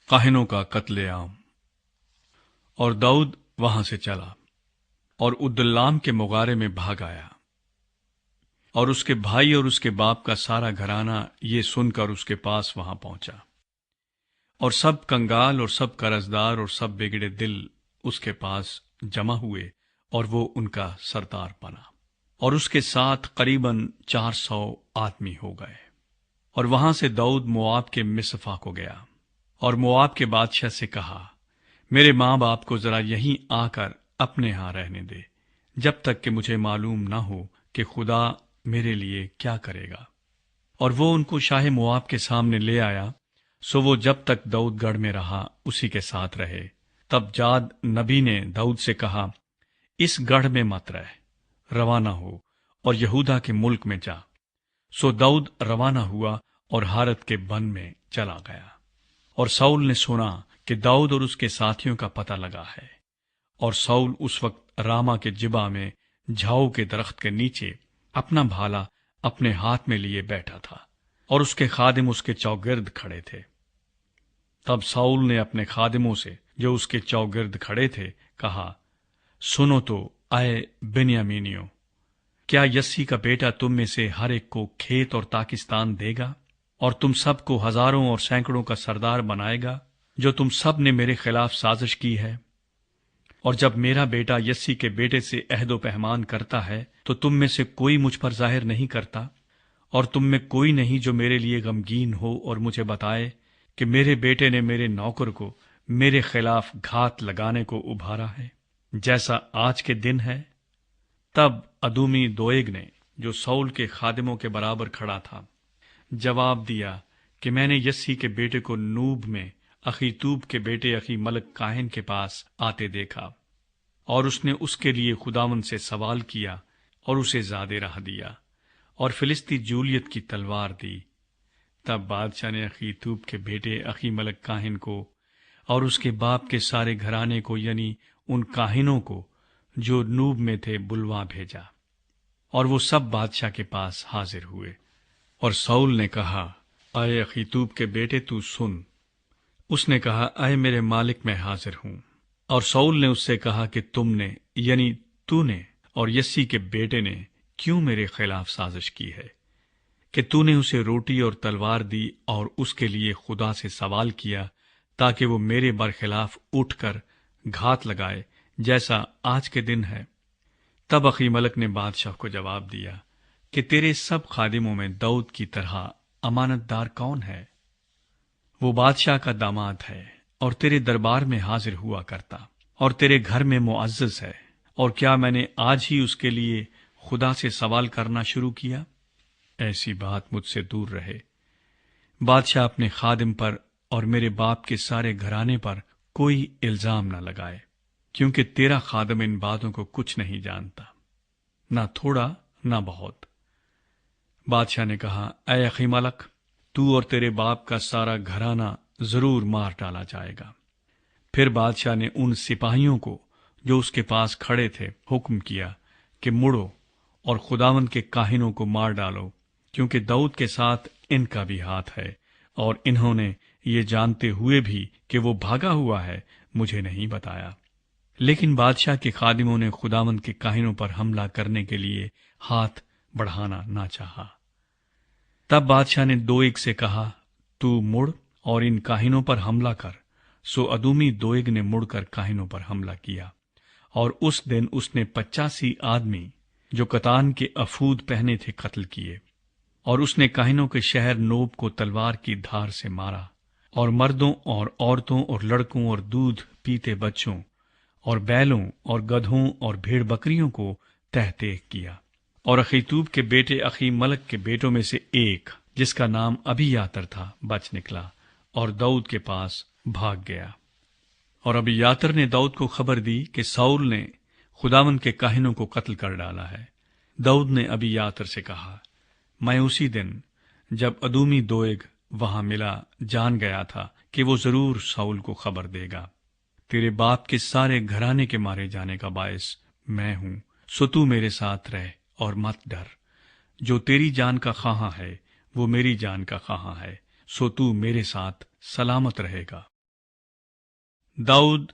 काहिनों का कत्ले आम। और दाऊद वहां से चला और उद्दुल्लाम के मुगारे में भाग आया, और उसके भाई और उसके बाप का सारा घराना ये सुनकर उसके पास वहां पहुंचा, और सब कंगाल और सब कर्जदार और सब बिगड़े दिल उसके पास जमा हुए, और वो उनका सरदार बना। और उसके साथ करीबन 400 आदमी हो गए। और वहां से दाऊद मोआब के मिस्फा को गया, और मोआब के बादशाह से कहा, मेरे माँ बाप को जरा यहीं आकर अपने यहां रहने दे, जब तक कि मुझे मालूम न हो कि खुदा मेरे लिए क्या करेगा। और वो उनको शाह मोआब के सामने ले आया। सो वो जब तक दाऊद गढ़ में रहा उसी के साथ रहे। तब जाद नबी ने दाऊद से कहा, इस गढ़ में मत रह, रवाना हो और यहूदा के मुल्क में जा। सो दाऊद रवाना हुआ और हारत के बन में चला गया। और साउल ने सुना कि दाऊद और उसके साथियों का पता लगा है। और साउल उस वक्त रामा के जिबा में झाऊ के दरख्त के नीचे अपना भाला अपने हाथ में लिए बैठा था, और उसके खादिम उसके चौगिर्द खड़े थे। तब साउल ने अपने खादिमों से, जो उसके चौगिर्द खड़े थे, कहा, सुनो तो आए बिन्यामीनियों, क्या यस्सी का बेटा तुम में से हर एक को खेत और ताकिस्तान देगा, और तुम सब को हजारों और सैकड़ों का सरदार बनाएगा, जो तुम सब ने मेरे खिलाफ साजिश की है? और जब मेरा बेटा यस्सी के बेटे से अहदो पैमान करता है, तो तुम में से कोई मुझ पर जाहिर नहीं करता, और तुम में कोई नहीं जो मेरे लिए गमगीन हो और मुझे बताए कि मेरे बेटे ने मेरे नौकर को मेरे खिलाफ घात लगाने को उभारा है, जैसा आज के दिन है। तब अदूमी दोएग ने, जो साउल के खादिमों के बराबर खड़ा था, जवाब दिया कि मैंने यस्सी के बेटे को नूब में अखीतूब के बेटे अखी मलक काहिन के पास आते देखा, और उसने उसके लिए खुदावन से सवाल किया और उसे ज़्यादा राह दिया, और फिलिस्ती जूलियत की तलवार दी। तब बादशाह ने अखीतूब के बेटे अखी मलक काहिन को और उसके बाप के सारे घराने को, यानी उन काहिनों को जो नूब में थे, बुलवा भेजा, और वो सब बादशाह के पास हाजिर हुए। और साउल ने कहा, आए अखीतूब के बेटे, तू सुन। उसने कहा, आए मेरे मालिक, मैं हाजिर हूं। और साउल ने उससे कहा कि तुमने, यानी तूने और यस्सी के बेटे ने क्यों मेरे खिलाफ साजिश की है, कि तूने उसे रोटी और तलवार दी और उसके लिए खुदा से सवाल किया, ताकि वो मेरे बरखिलाफ उठकर घात लगाए, जैसा आज के दिन है। तब अखीमलक ने बादशाह को जवाब दिया कि तेरे सब खादिमों में दाऊद की तरह अमानतदार कौन है? वो बादशाह का दामाद है और तेरे दरबार में हाजिर हुआ करता, और तेरे घर में मुअज्जज है। और क्या मैंने आज ही उसके लिए खुदा से सवाल करना शुरू किया? ऐसी बात मुझसे दूर रहे। बादशाह अपने खादिम पर और मेरे बाप के सारे घराने पर कोई इल्जाम न लगाए, क्योंकि तेरा खादिम इन बातों को कुछ नहीं जानता, ना थोड़ा ना बहुत। बादशाह ने कहा, ऐ अखीमलक, तू और तेरे बाप का सारा घराना जरूर मार डाला जाएगा। फिर बादशाह ने उन सिपाहियों को जो उसके पास खड़े थे हुक्म किया कि मुड़ो और खुदावंद के काहिनों को मार डालो, क्योंकि दाऊद के साथ इनका भी हाथ है, और इन्होंने ये जानते हुए भी कि वो भागा हुआ है मुझे नहीं बताया। लेकिन बादशाह के खादिमों ने खुदावंद के काहिनों पर हमला करने के लिए हाथ बढ़ाना ना चाहा। तब बादशाह ने दोएग से कहा, तू मुड़ और इन काहिनों पर हमला कर। सो अदूमी दोएग ने मुड़कर काहिनों पर हमला किया, और उस दिन उसने 85 आदमी जो कतान के अफूद पहने थे कत्ल किए। और उसने काहिनों के शहर नोब को तलवार की धार से मारा, और मर्दों और औरतों और लड़कों और दूध पीते बच्चों और बैलों और गधों और भेड़ बकरियों को तहतेह किया। और अखीतूब के बेटे अखी मलक के बेटों में से एक, जिसका नाम अबीयातर था, बच निकला और दाऊद के पास भाग गया। और अबीयातर ने दाऊद को खबर दी कि साउल ने खुदावंद के काहिनों को कत्ल कर डाला है। दाऊद ने अबीयातर से कहा, मैं उसी दिन जब अदूमी दोएग वहां मिला जान गया था कि वो जरूर साउल को खबर देगा। तेरे बाप के सारे घराने के मारे जाने का बायस मैं हूं, सो तू मेरे साथ रह और मत डर। जो तेरी जान का ख्वाहा है वो मेरी जान का ख्वाहा है, सो तू मेरे साथ सलामत रहेगा। दाऊद